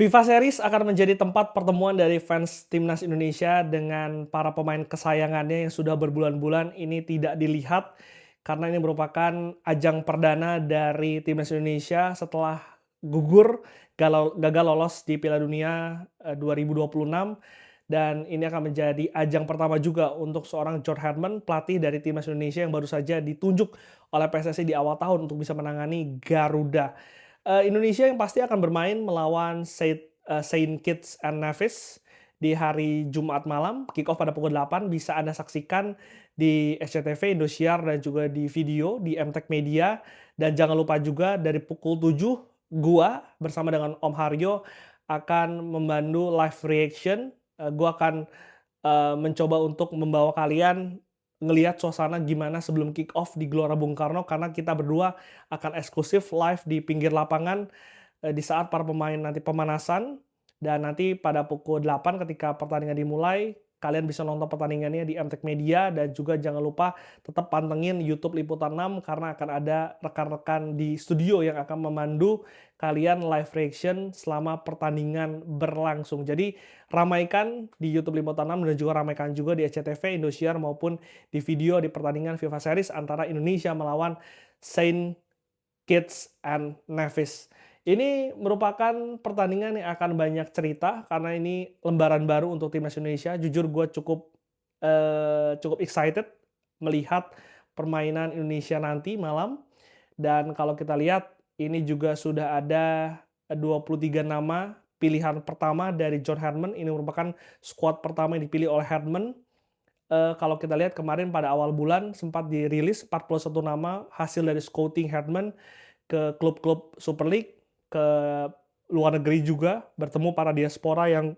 FIFA Series akan menjadi tempat pertemuan dari fans timnas Indonesia dengan para pemain kesayangannya yang sudah berbulan-bulan ini tidak dilihat karena ini merupakan ajang perdana dari timnas Indonesia setelah gugur gagal lolos di Piala Dunia 2026 dan ini akan menjadi ajang pertama juga untuk seorang John Herdman, pelatih dari timnas Indonesia yang baru saja ditunjuk oleh PSSI di awal tahun untuk bisa menangani Garuda. Indonesia yang pasti akan bermain melawan Saint Kitts and Nevis di hari Jumat malam, kick off pada pukul 8 bisa Anda saksikan di SCTV, Indosiar, dan juga di video di MTech Media. Dan jangan lupa juga dari pukul 7, gua bersama dengan Om Haryo akan memandu live reaction. Gua akan mencoba untuk membawa kalian ngelihat suasana gimana sebelum kick off di Gelora Bung Karno karena kita berdua akan eksklusif live di pinggir lapangan, di saat para pemain nanti pemanasan dan nanti pada pukul 8 ketika pertandingan dimulai, kalian bisa nonton pertandingannya di MTech Media dan juga jangan lupa tetap pantengin YouTube Liputan 6 karena akan ada rekan-rekan di studio yang akan memandu kalian live reaction selama pertandingan berlangsung. Jadi ramaikan di YouTube Liputan 6 dan juga ramaikan juga di SCTV, Indosiar maupun di video di pertandingan FIFA Series antara Indonesia melawan Saint Kitts and Nevis. Ini merupakan pertandingan yang akan banyak cerita karena ini lembaran baru untuk timnas Indonesia. Jujur gue cukup excited melihat permainan Indonesia nanti malam. Dan kalau kita lihat ini juga sudah ada 23 nama pilihan pertama dari John Herdman. Ini merupakan skuad pertama yang dipilih oleh Herdman. Kalau kita lihat kemarin pada awal bulan sempat dirilis 41 nama hasil dari scouting Herdman ke klub-klub Super League, ke luar negeri juga, bertemu para diaspora yang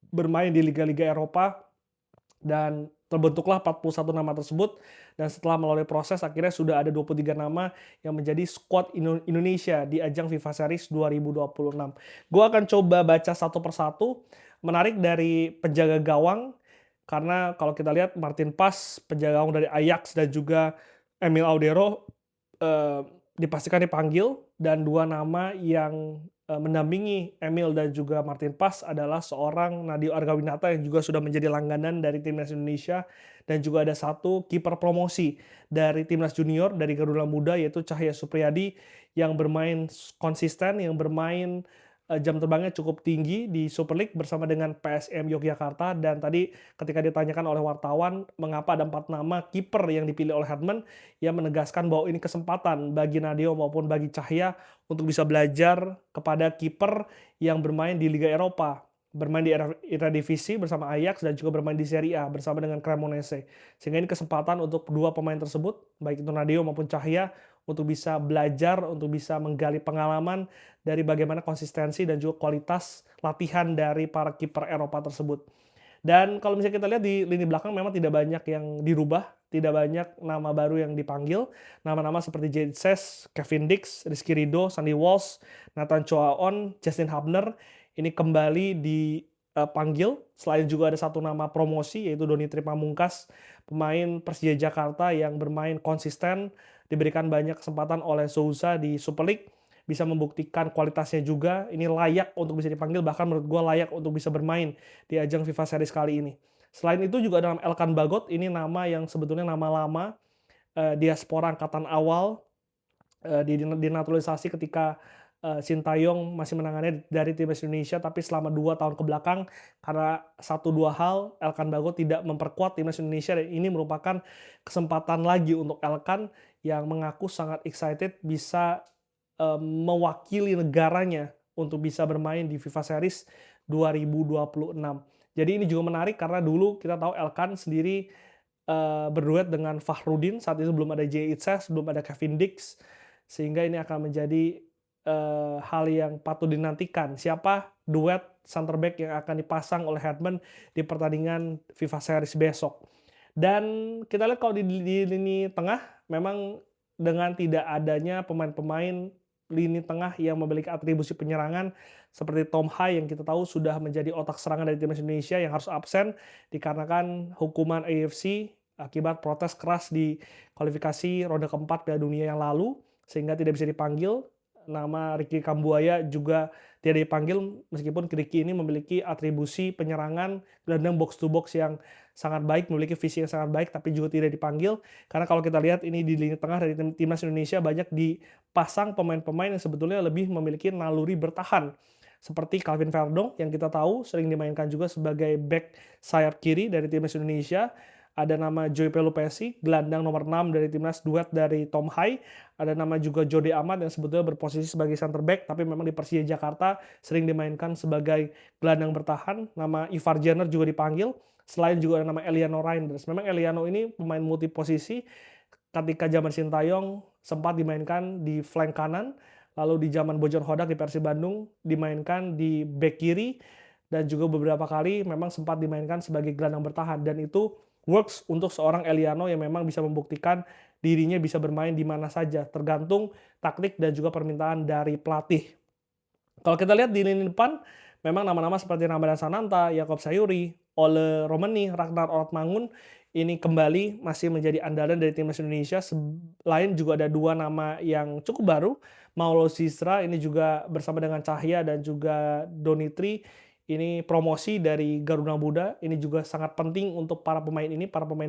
bermain di liga-liga Eropa, dan terbentuklah 41 nama tersebut. Dan setelah melalui proses akhirnya sudah ada 23 nama yang menjadi skuad Indonesia di ajang FIFA Series 2026. Gue akan coba baca satu persatu, menarik dari penjaga gawang, karena kalau kita lihat Martin Pas, penjaga gawang dari Ajax, dan juga Emil Audero eh, dipastikan dipanggil, dan dua nama yang mendampingi Emil dan juga Martin Pas adalah seorang Nadeo Argawinata yang juga sudah menjadi langganan dari timnas Indonesia, dan juga ada satu kiper promosi dari timnas junior dari Garuda Muda yaitu Cahya Supriyadi yang bermain konsisten, yang bermain jam terbangnya cukup tinggi di Super League bersama dengan PSM Yogyakarta. Dan tadi ketika ditanyakan oleh wartawan mengapa ada 4 nama kiper yang dipilih oleh Herdman, ia menegaskan bahwa ini kesempatan bagi Nadeo maupun bagi Cahya untuk bisa belajar kepada kiper yang bermain di Liga Eropa, bermain di Eredivisie bersama Ajax dan juga bermain di Serie A bersama dengan Cremonese. Sehingga ini kesempatan untuk kedua pemain tersebut, baik itu Nadeo maupun Cahya, untuk bisa belajar, untuk bisa menggali pengalaman dari bagaimana konsistensi dan juga kualitas latihan dari para kiper Eropa tersebut. Dan kalau misalnya kita lihat di lini belakang memang tidak banyak yang dirubah, tidak banyak nama baru yang dipanggil. Nama-nama seperti Jade Ses, Kevin Dix, Rizky Ridho, Sandy Walsh, Nathan Choaon, Justin Hubner ini kembali dipanggil. Selain juga ada satu nama promosi yaitu Doni Tripamungkas, pemain Persija Jakarta yang bermain konsisten, diberikan banyak kesempatan oleh Sousa di Super League, bisa membuktikan kualitasnya juga. Ini layak untuk bisa dipanggil, bahkan menurut gue layak untuk bisa bermain di ajang FIFA Series kali ini. Selain itu juga ada Elkan Bagot, ini nama yang sebetulnya nama lama, diaspora angkatan awal, dinaturalisasi ketika Sintayong masih menangannya dari timnas Indonesia, tapi selama 2 tahun ke belakang karena 1-2 hal Elkan Bagot tidak memperkuat timnas Indonesia, dan ini merupakan kesempatan lagi untuk Elkan yang mengaku sangat excited bisa mewakili negaranya untuk bisa bermain di FIFA Series 2026. Jadi ini juga menarik karena dulu kita tahu Elkan sendiri berduet dengan Fahrudin, saat itu belum ada Jay Itzes, belum ada Kevin Dix, sehingga ini akan menjadi hal yang patut dinantikan. Siapa duet center back yang akan dipasang oleh Herdman di pertandingan FIFA Series besok. Dan kita lihat kalau di lini tengah, memang dengan tidak adanya pemain-pemain lini tengah yang memiliki atribusi penyerangan seperti Tom Hai yang kita tahu sudah menjadi otak serangan dari timnas Indonesia yang harus absen dikarenakan hukuman AFC akibat protes keras di kualifikasi ronde keempat Piala Dunia yang lalu, sehingga tidak bisa dipanggil. nama Ricky Kambuaya juga tidak dipanggil, meskipun Ricky ini memiliki atribusi penyerangan gelandang box to box yang sangat baik, memiliki visi yang sangat baik, tapi juga tidak dipanggil. Karena kalau kita lihat ini di lini tengah dari timnas Indonesia banyak dipasang pemain-pemain yang sebetulnya lebih memiliki naluri bertahan. Seperti Calvin Verdong yang kita tahu sering dimainkan juga sebagai back sayap kiri dari timnas Indonesia. Ada nama Joey Pelupesi, gelandang nomor 6 dari timnas, duet dari Tom Hai. Ada nama juga Jode Ahmad yang sebetulnya berposisi sebagai center back, tapi memang di Persija Jakarta sering dimainkan sebagai gelandang bertahan. Nama Ivar Jenner juga dipanggil. Selain juga ada nama Eliano Reinders. Memang Eliano ini pemain multi posisi. Ketika zaman Sintayong sempat dimainkan di flank kanan, lalu di zaman Bojan Hodak di Persib Bandung dimainkan di back kiri, dan juga beberapa kali memang sempat dimainkan sebagai gelandang bertahan, dan itu works untuk seorang Eliano yang memang bisa membuktikan dirinya bisa bermain di mana saja, tergantung taktik dan juga permintaan dari pelatih. Kalau kita lihat di lini depan, memang nama-nama seperti Ramadan Sananta, Yakob Sayuri, Ole Romani, Ragnar Ortmangun ini kembali masih menjadi andalan dari timnas Indonesia. Selain juga ada 2 nama yang cukup baru, Maulo Zisra ini juga bersama dengan Cahya dan juga Donitri. Ini promosi dari Garuda Muda, ini juga sangat penting untuk para pemain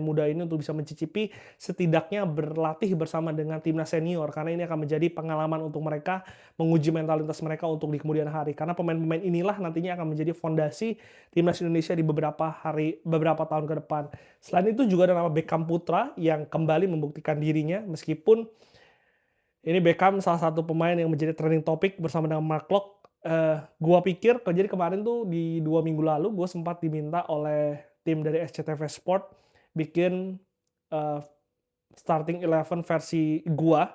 muda ini untuk bisa mencicipi setidaknya berlatih bersama dengan timnas senior, karena ini akan menjadi pengalaman untuk mereka menguji mentalitas mereka untuk di kemudian hari. Karena pemain-pemain inilah nantinya akan menjadi fondasi timnas Indonesia di beberapa tahun ke depan. Selain itu juga ada nama Beckham Putra yang kembali membuktikan dirinya, meskipun ini Beckham salah satu pemain yang menjadi trending topic bersama dengan Mark Locke. Gua pikir, jadi kemarin tuh di 2 minggu lalu gue sempat diminta oleh tim dari SCTV Sport bikin uh, starting 11 versi gua.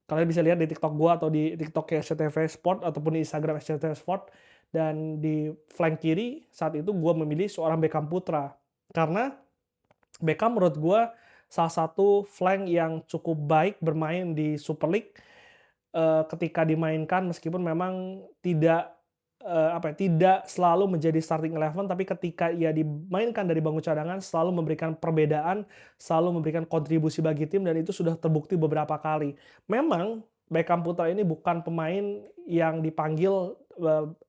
Kalian bisa lihat di TikTok gua atau di TikTok SCTV Sport ataupun di Instagram SCTV Sport. Dan di flank kiri saat itu gua memilih seorang Beckham Putra, karena Beckham menurut gua salah satu flank yang cukup baik bermain di Super League. Ketika dimainkan meskipun memang tidak selalu menjadi starting 11, tapi ketika ia dimainkan dari bangku cadangan selalu memberikan perbedaan, selalu memberikan kontribusi bagi tim, dan itu sudah terbukti beberapa kali. Memang Beckham Putra ini bukan pemain yang dipanggil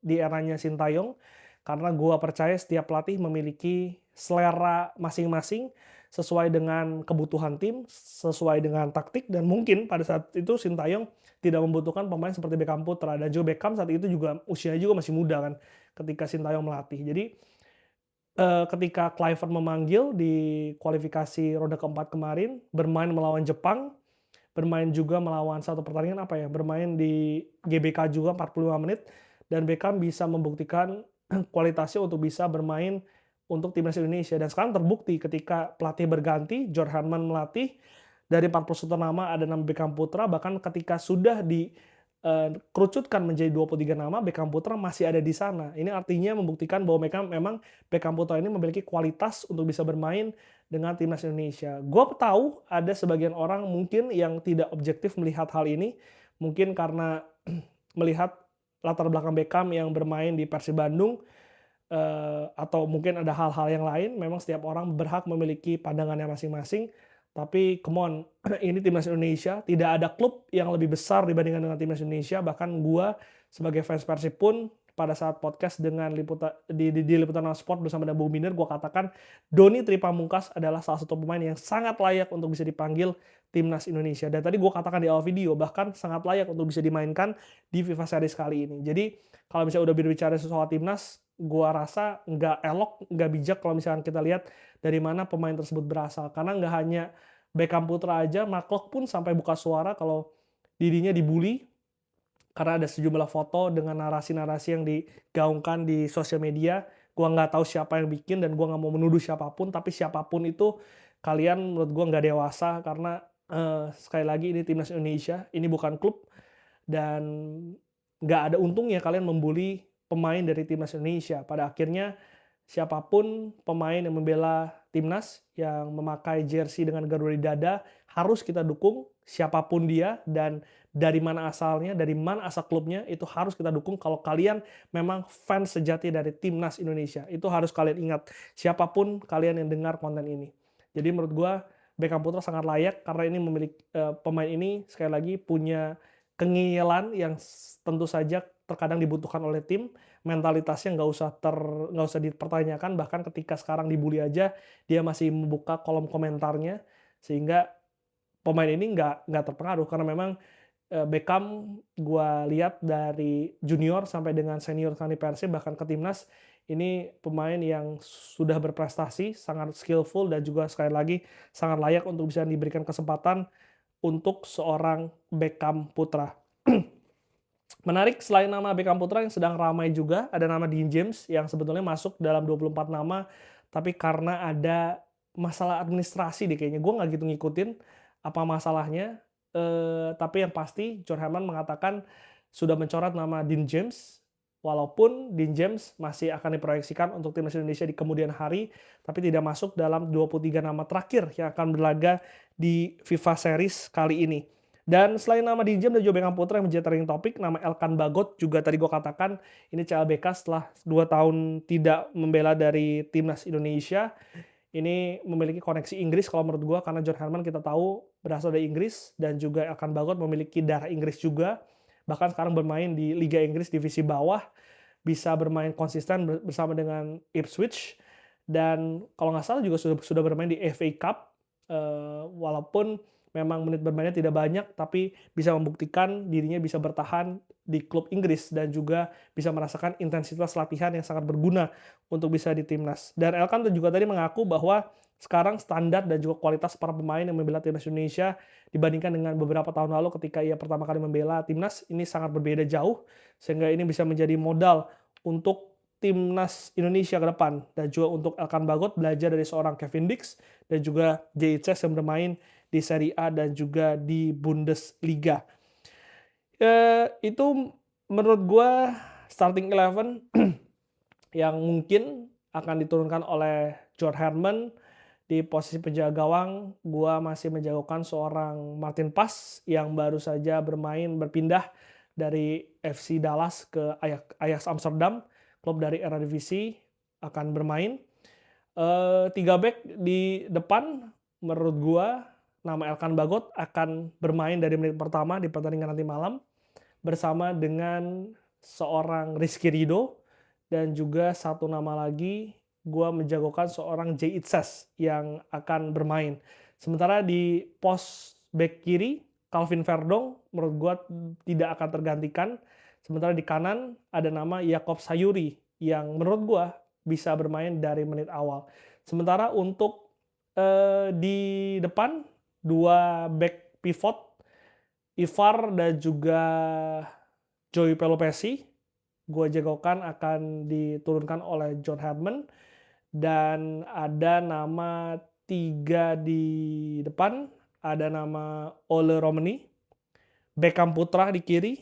di eranya Sintayong, karena gua percaya setiap pelatih memiliki selera masing-masing sesuai dengan kebutuhan tim, sesuai dengan taktik, dan mungkin pada saat itu Sintayong tidak membutuhkan pemain seperti Beckham Putra, dan juga Beckham saat itu juga usianya juga masih muda kan ketika Sintayong melatih. Jadi ketika Kluivert memanggil di kualifikasi ronde keempat kemarin, bermain melawan Jepang, bermain juga melawan satu pertandingan bermain di GBK juga 45 menit, dan Beckham bisa membuktikan kualitasnya untuk bisa bermain untuk timnas Indonesia. Dan sekarang terbukti ketika pelatih berganti, Jor Herman melatih, dari 41 nama ada nama Beckham Putra, bahkan ketika sudah dikerucutkan menjadi 23 nama, Beckham Putra masih ada di sana. Ini artinya membuktikan bahwa memang Beckham Putra ini memiliki kualitas untuk bisa bermain dengan timnas Indonesia. Gue tahu ada sebagian orang mungkin yang tidak objektif melihat hal ini, mungkin karena melihat latar belakang Beckham yang bermain di Persib Bandung, atau mungkin ada hal-hal yang lain. Memang setiap orang berhak memiliki pandangannya masing-masing, tapi come on, ini timnas Indonesia, tidak ada klub yang lebih besar dibandingkan dengan timnas Indonesia. Bahkan gua sebagai fans Persib pun pada saat podcast dengan di Liputan Sport bersama dengan Bung Binder, gua katakan Doni Tripamungkas adalah salah satu pemain yang sangat layak untuk bisa dipanggil timnas Indonesia. Dan tadi gua katakan di awal video, bahkan sangat layak untuk bisa dimainkan di FIFA Series kali ini. Jadi kalau misalnya udah berbicara soal timnas, gua rasa nggak elok, nggak bijak kalau misalkan kita lihat dari mana pemain tersebut berasal. Karena nggak hanya Beckham Putra aja, Mark Locke pun sampai buka suara kalau dirinya dibully karena ada sejumlah foto dengan narasi-narasi yang digaungkan di sosial media. Gua nggak tahu siapa yang bikin dan gua nggak mau menuduh siapapun, tapi siapapun itu, kalian menurut gua nggak dewasa, karena sekali lagi ini timnas Indonesia, ini bukan klub, dan nggak ada untungnya kalian membuli pemain dari timnas Indonesia. Pada akhirnya siapapun pemain yang membela timnas, yang memakai jersey dengan Garuda di dada, harus kita dukung siapapun dia, dan dari mana asalnya, dari mana asal klubnya, itu harus kita dukung. Kalau kalian memang fans sejati dari timnas Indonesia, itu harus kalian ingat, siapapun kalian yang dengar konten ini. Jadi menurut gue Beckham Putra sangat layak, karena ini memiliki pemain ini sekali lagi punya kengilan yang tentu saja terkadang dibutuhkan oleh tim, mentalitasnya nggak usah dipertanyakan, bahkan ketika sekarang dibully aja, dia masih membuka kolom komentarnya, sehingga pemain ini nggak terpengaruh karena memang, Beckham gua lihat dari junior sampai dengan senior di Persib bahkan ke timnas, ini pemain yang sudah berprestasi, sangat skillful dan juga sekali lagi sangat layak untuk bisa diberikan kesempatan untuk seorang Beckham putra. Menarik selain nama Beckham putra yang sedang ramai juga, ada nama Dean James yang sebetulnya masuk dalam 24 nama, tapi karena ada masalah administrasi deh kayaknya, gue nggak gitu ngikutin apa masalahnya, tapi yang pasti John Heyman mengatakan sudah mencoret nama Dean James, walaupun Dean James masih akan diproyeksikan untuk timnas Indonesia di kemudian hari, tapi tidak masuk dalam 23 nama terakhir yang akan berlaga di FIFA Series kali ini. Dan selain nama Dinjem dan juga Beckham Putra yang menjadi trending topik, nama Elkan Bagot juga tadi gue katakan ini CLBK setelah 2 tahun tidak membela dari timnas Indonesia. Ini memiliki koneksi Inggris kalau menurut gue karena John Heyman kita tahu berasal dari Inggris dan juga Elkan Bagot memiliki darah Inggris juga. Bahkan sekarang bermain di Liga Inggris divisi bawah, bisa bermain konsisten bersama dengan Ipswich dan kalau nggak salah juga sudah bermain di FA Cup, walaupun memang menit bermainnya tidak banyak, tapi bisa membuktikan dirinya bisa bertahan di klub Inggris dan juga bisa merasakan intensitas latihan yang sangat berguna untuk bisa di timnas. Dan Elkan juga tadi mengaku bahwa sekarang standar dan juga kualitas para pemain yang membela timnas Indonesia dibandingkan dengan beberapa tahun lalu ketika ia pertama kali membela timnas, ini sangat berbeda jauh, sehingga ini bisa menjadi modal untuk timnas Indonesia ke depan. Dan juga untuk Elkan Bagot belajar dari seorang Kevin Dix dan juga JHS yang bermain di Serie A dan juga di Bundesliga. Itu menurut gue starting 11 yang mungkin akan diturunkan oleh John Heyman. Di posisi penjaga gawang, gue masih menjagokan seorang Martin Pas yang baru saja berpindah dari FC Dallas ke Ajax Amsterdam, klub dari Eredivisie, akan bermain. 3 back di depan, menurut gue nama Elkan Bagot akan bermain dari menit pertama di pertandingan nanti malam bersama dengan seorang Rizky Ridho dan juga satu nama lagi gue menjagokan seorang Jay Itzes yang akan bermain. Sementara di pos back kiri Calvin Verdong menurut gue tidak akan tergantikan. Sementara di kanan ada nama Yakob Sayuri yang menurut gue bisa bermain dari menit awal. Sementara untuk di depan 2 back pivot, Ivar dan juga Joey Pelopesi, gue jagokan akan diturunkan oleh John Heyman. Dan ada nama 3 di depan, ada nama Ole Romani, Beckham Putra di kiri,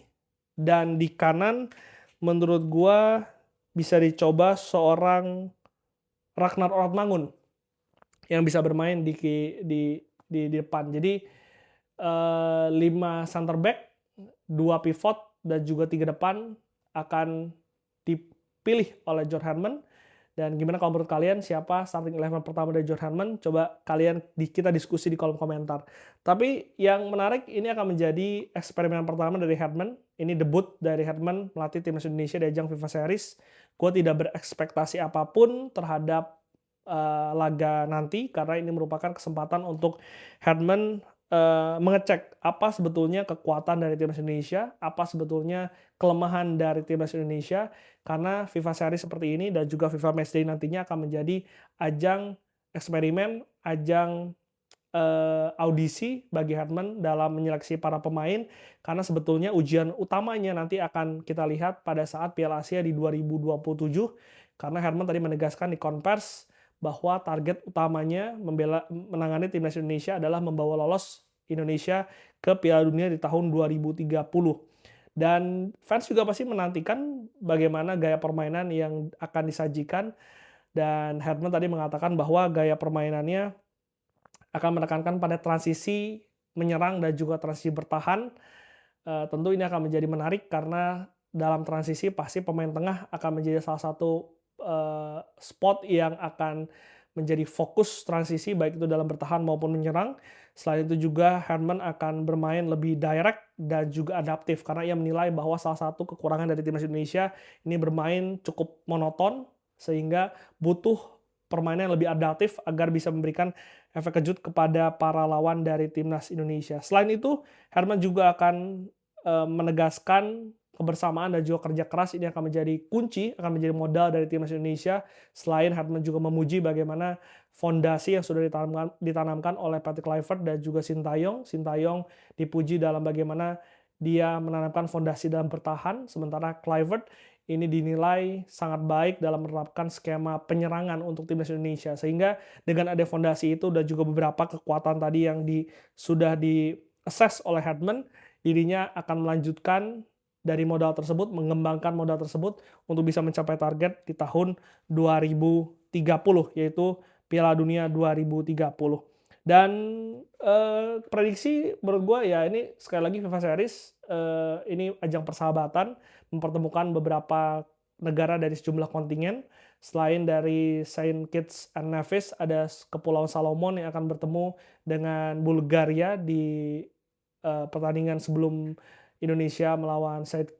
dan di kanan menurut gue bisa dicoba seorang Ragnar Ortmangun yang bisa bermain di depan. Jadi 5 center back, 2 pivot dan juga 3 depan akan dipilih oleh John Heyman. Dan gimana kalau menurut kalian siapa starting 11 pertama dari John Heyman? Coba kita diskusi di kolom komentar. Tapi yang menarik ini akan menjadi eksperimen pertama dari Heyman. Ini debut dari Heyman melatih timnas Indonesia di ajang FIFA Series. Gue tidak berekspektasi apapun terhadap laga nanti karena ini merupakan kesempatan untuk Heyman mengecek apa sebetulnya kekuatan dari timnas Indonesia, apa sebetulnya kelemahan dari timnas Indonesia, karena FIFA Series seperti ini dan juga FIFA Matchday nantinya akan menjadi ajang eksperimen, ajang audisi bagi Heyman dalam menyeleksi para pemain, karena sebetulnya ujian utamanya nanti akan kita lihat pada saat Piala Asia di 2027, karena Heyman tadi menegaskan di konvers bahwa target utamanya menangani timnas Indonesia adalah membawa lolos Indonesia ke Piala Dunia di tahun 2030. Dan fans juga pasti menantikan bagaimana gaya permainan yang akan disajikan. Dan Heyman tadi mengatakan bahwa gaya permainannya akan menekankan pada transisi menyerang dan juga transisi bertahan. Tentu ini akan menjadi menarik karena dalam transisi pasti pemain tengah akan menjadi salah satu spot yang akan menjadi fokus transisi baik itu dalam bertahan maupun menyerang. Selain itu juga Herman akan bermain lebih direct dan juga adaptif karena ia menilai bahwa salah satu kekurangan dari timnas Indonesia ini bermain cukup monoton sehingga butuh permainan yang lebih adaptif agar bisa memberikan efek kejut kepada para lawan dari timnas Indonesia. Selain itu, Herman juga akan menegaskan kebersamaan dan juga kerja keras ini akan menjadi kunci, akan menjadi modal dari timnas Indonesia. Selain Hartman juga memuji bagaimana fondasi yang sudah ditanamkan oleh Patrick Kluivert dan juga Sintayong. Sintayong dipuji dalam bagaimana dia menanamkan fondasi dalam bertahan, sementara Kluivert ini dinilai sangat baik dalam menerapkan skema penyerangan untuk timnas Indonesia. Sehingga dengan ada fondasi itu dan juga beberapa kekuatan tadi yang sudah di-assess oleh Hartman, dirinya akan melanjutkan dari modal tersebut, mengembangkan modal tersebut untuk bisa mencapai target di tahun 2030, yaitu Piala Dunia 2030. Dan prediksi menurut gue ya ini sekali lagi FIFA Series ini ajang persahabatan, mempertemukan beberapa negara dari sejumlah kontingen. Selain dari Saint Kitts and Nevis, ada Kepulauan Salomon yang akan bertemu dengan Bulgaria di pertandingan sebelum Indonesia melawan Saint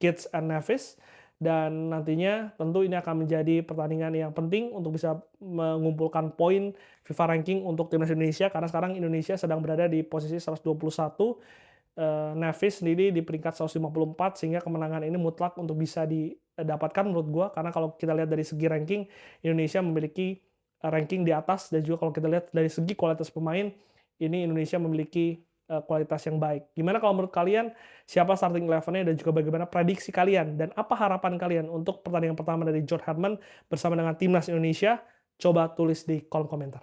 Kitts and Nevis, dan nantinya tentu ini akan menjadi pertandingan yang penting untuk bisa mengumpulkan poin FIFA ranking untuk timnas Indonesia karena sekarang Indonesia sedang berada di posisi 121, Nevis sendiri di peringkat 154 sehingga kemenangan ini mutlak untuk bisa didapatkan menurut gua karena kalau kita lihat dari segi ranking Indonesia memiliki ranking di atas dan juga kalau kita lihat dari segi kualitas pemain ini Indonesia memiliki kualitas yang baik. Gimana kalau menurut kalian siapa starting 11-nya dan juga bagaimana prediksi kalian dan apa harapan kalian untuk pertandingan pertama dari John Herman bersama dengan timnas Indonesia? Coba tulis di kolom komentar.